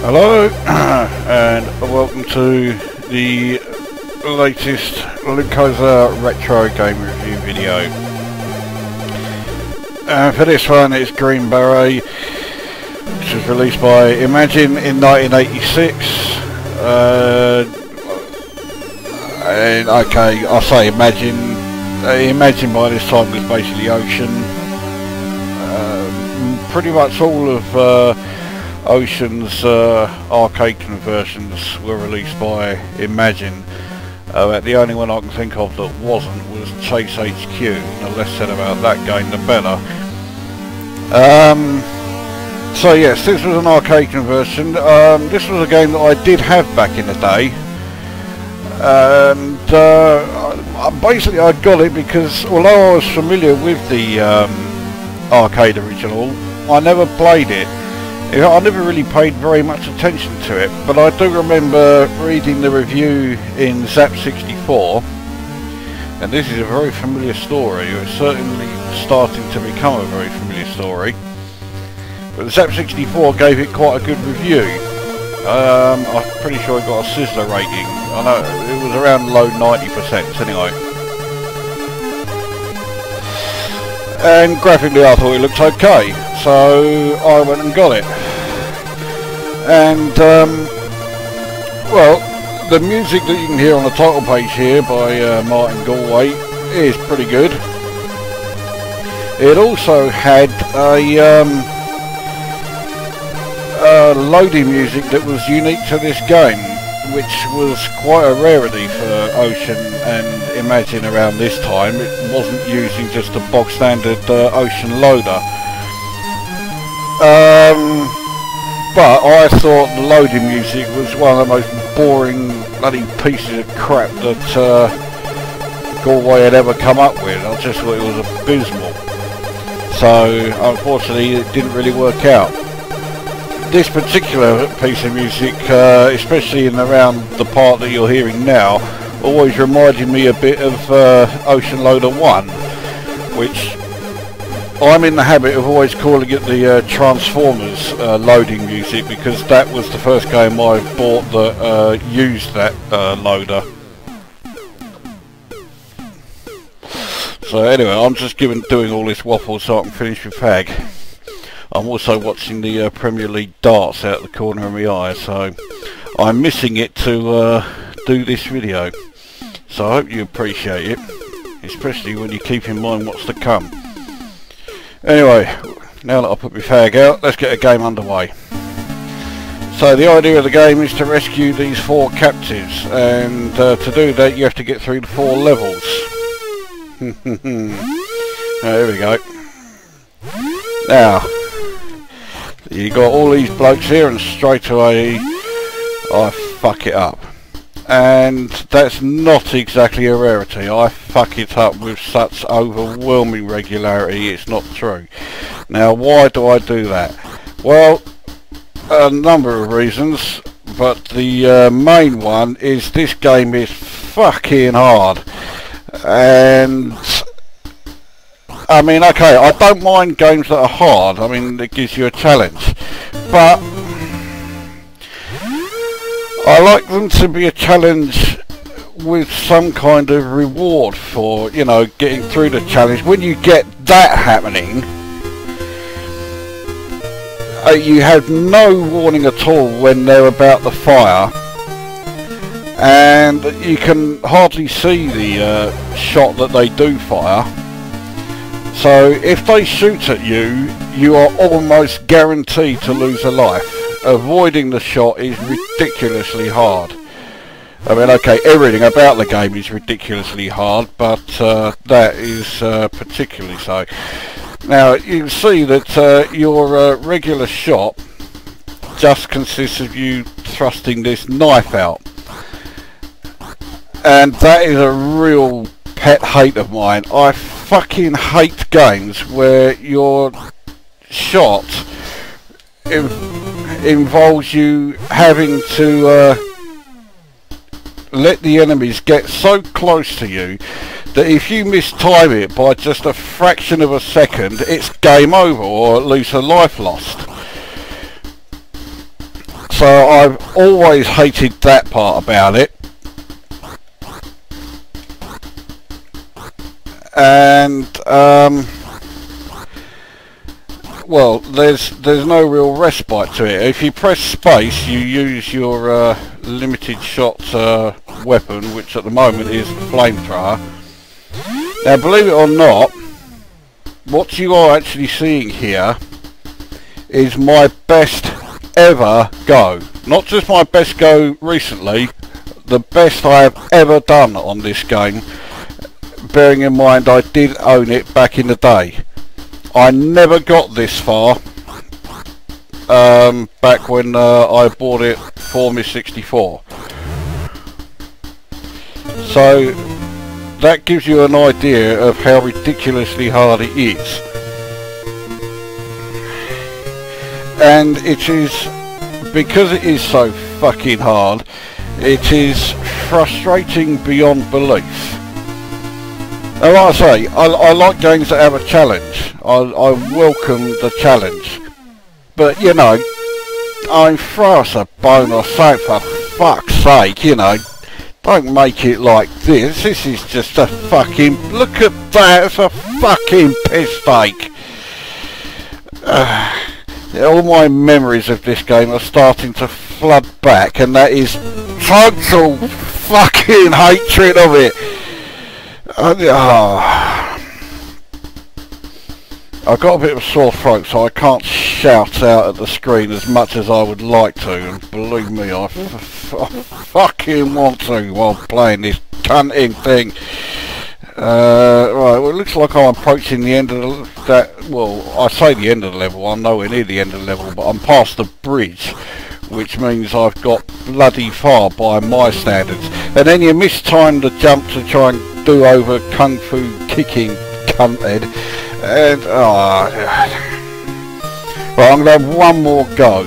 Hello and welcome to the latest Lukozer retro game review video. For this one it's Green Beret, which was released by Imagine in 1986. And okay, I say Imagine. Imagine by this time was basically Ocean. Pretty much all of Ocean's arcade conversions were released by Imagine. The only one I can think of that wasn't was Chase HQ. The less said about that game the better. So yes, this was an arcade conversion. This was a game that I did have back in the day. And basically I got it because although I was familiar with the arcade original, I never played it. I never really paid very much attention to it, but I do remember reading the review in Zap 64, and this is a very familiar story. It's certainly starting to become a very familiar story. But Zap 64 gave it quite a good review. I'm pretty sure it got a Sizzler rating. I know it was around low 90% anyway. And graphically I thought it looked okay, so I went and got it. And well, the music that you can hear on the title page here by Martin Galway is pretty good. It also had a loading music that was unique to this game, which was quite a rarity for Ocean and Imagine around this time. It wasn't using just a bog standard Ocean loader. But I thought the loading music was one of the most boring bloody pieces of crap that Galway had ever come up with. I just thought it was abysmal. So unfortunately it didn't really work out. This particular piece of music, especially in around the part that you're hearing now, always reminded me a bit of Ocean Loader 1, which I'm in the habit of always calling it the Transformers loading music, because that was the first game I bought that used that loader. So anyway, I'm just doing all this waffle so I can finish with Fag. I'm also watching the Premier League darts out the corner of my eye, so I'm missing it to do this video. So I hope you appreciate it, especially when you keep in mind what's to come. Anyway, now that I've put my Fag out, let's get a game underway. So the idea of the game is to rescue these 4 captives, and to do that you have to get through the 4 levels. There we go. Now, you got all these blokes here, and straight away I fuck it up. And that's not exactly a rarity. I fuck it up with such overwhelming regularity, it's not true. Now, why do I do that? Well, a number of reasons, but the main one is this game is fucking hard. And I mean, okay, I don't mind games that are hard. I mean, it gives you a challenge, but I like them to be a challenge with some kind of reward for, you know, getting through the challenge. When you get that happening, you have no warning at all when they're about to fire, and you can hardly see the shot that they do fire. So if they shoot at you, you are almost guaranteed to lose a life. Avoiding the shot is ridiculously hard. I mean, okay, everything about the game is ridiculously hard, but that is particularly so. Now, you can see that your regular shot just consists of you thrusting this knife out. And that is a real pet hate of mine. I fucking hate games where your shot involves you having to let the enemies get so close to you that if you mistime it by just a fraction of a second, it's game over, or at least a life lost. So I've always hated that part about it. And well, there's no real respite to it. If you press space, you use your limited shot weapon, which at the moment is the flamethrower. Now, believe it or not, what you are actually seeing here is my best ever go. Not just my best go recently, the best I have ever done on this game. Bearing in mind I did own it back in the day. I never got this far back when I bought it for my 64. So that gives you an idea of how ridiculously hard it is. And it is, because it is so fucking hard, it is frustrating beyond belief. And like I say, I like games that have a challenge. I welcome the challenge. But, you know, I throw us a bone or something, for fuck's sake, you know. Don't make it like this. This is just a fucking... Look at that, it's a fucking piss take. All my memories of this game are starting to flood back, and that is total fucking hatred of it. I've got a bit of a sore throat, so I can't shout out at the screen as much as I would like to, and believe me, I fucking want to while playing this cunting thing. Right, well, it looks like I'm approaching the end of that. Well, I say the end of the level, I'm nowhere near the end of the level, but I'm past the bridge, which means I've got bloody far by my standards. And then you mistime the jump to try and do over kung fu kicking cunthead. And right, I'm going to have one more go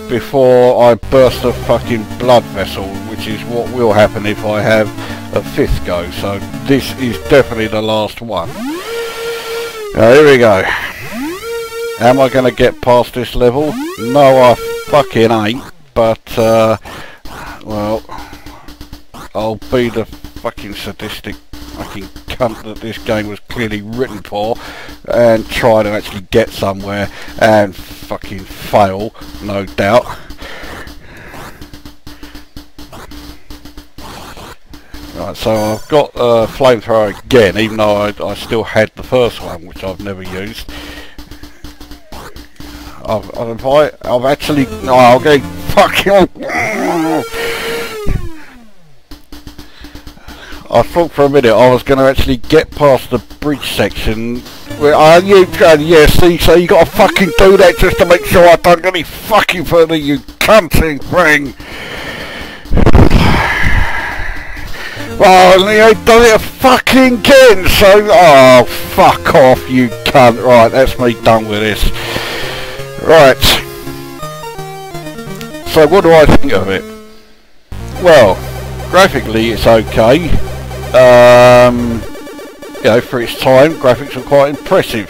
before I burst a fucking blood vessel, which is what will happen if I have a fifth go. So this is definitely the last one. Now, here we go. Am I going to get past this level? No, I fucking ain't. But, well, I'll be the fucking sadistic fucking cunt that this game was clearly written for, and try to actually get somewhere and fucking fail, no doubt. Right, so I've got flamethrower again, even though I still had the first one, which I've never used. I've actually... No, I'll go fucking... I thought for a minute I was going to actually get past the bridge section. Where yeah, see, so you got to fucking do that just to make sure I don't get any fucking further, you cunting thing. Well, you ain't done it fucking again, so... Oh, fuck off, you cunt. Right, that's me done with this. Right. So what do I think of it? Well, graphically it's okay. You know, for its time, graphics are quite impressive.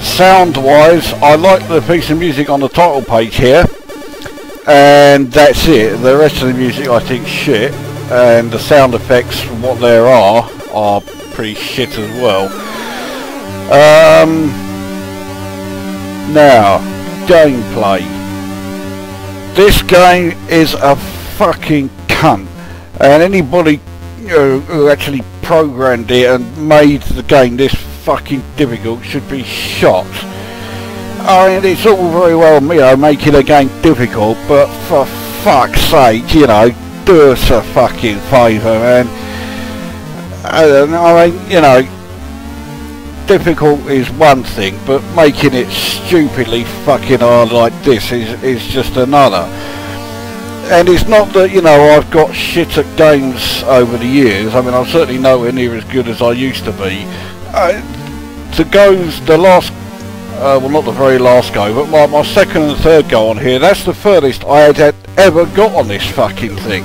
Sound wise, I like the piece of music on the title page here, and that's it. The rest of the music I think shit, and the sound effects, what there are pretty shit as well. Now, gameplay. This game is a fucking cunt, and anybody who actually programmed it and made the game this fucking difficult should be shot. I mean, it's all very well, you know, making a game difficult, but for fuck's sake, you know, do us a fucking favour, man. I mean, you know, difficult is one thing, but making it stupidly fucking hard like this is just another. And it's not that, you know, I've got shit at games over the years. I mean, I'm certainly nowhere near as good as I used to be. The last, well, not the very last go, but my second and third go on here, that's the furthest I had ever got on this fucking thing.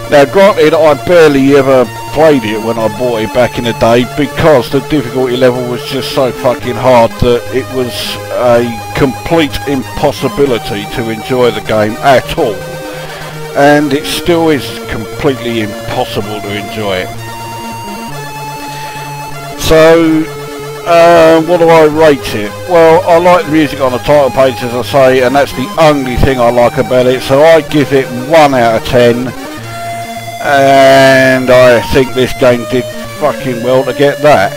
Now granted, I barely ever played it when I bought it back in the day because the difficulty level was just so fucking hard that it was a complete impossibility to enjoy the game at all. And it still is completely impossible to enjoy it. So, what do I rate it? Well, I like the music on the title page, as I say, and that's the only thing I like about it, so I give it 1 out of 10. And I think this game did fucking well to get that.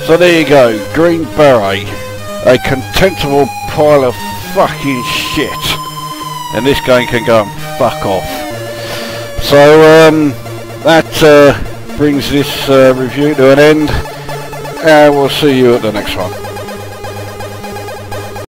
So there you go, Green Beret, a contemptible pile of fucking shit, and this game can go and fuck off. So that brings this review to an end, and we'll see you at the next one.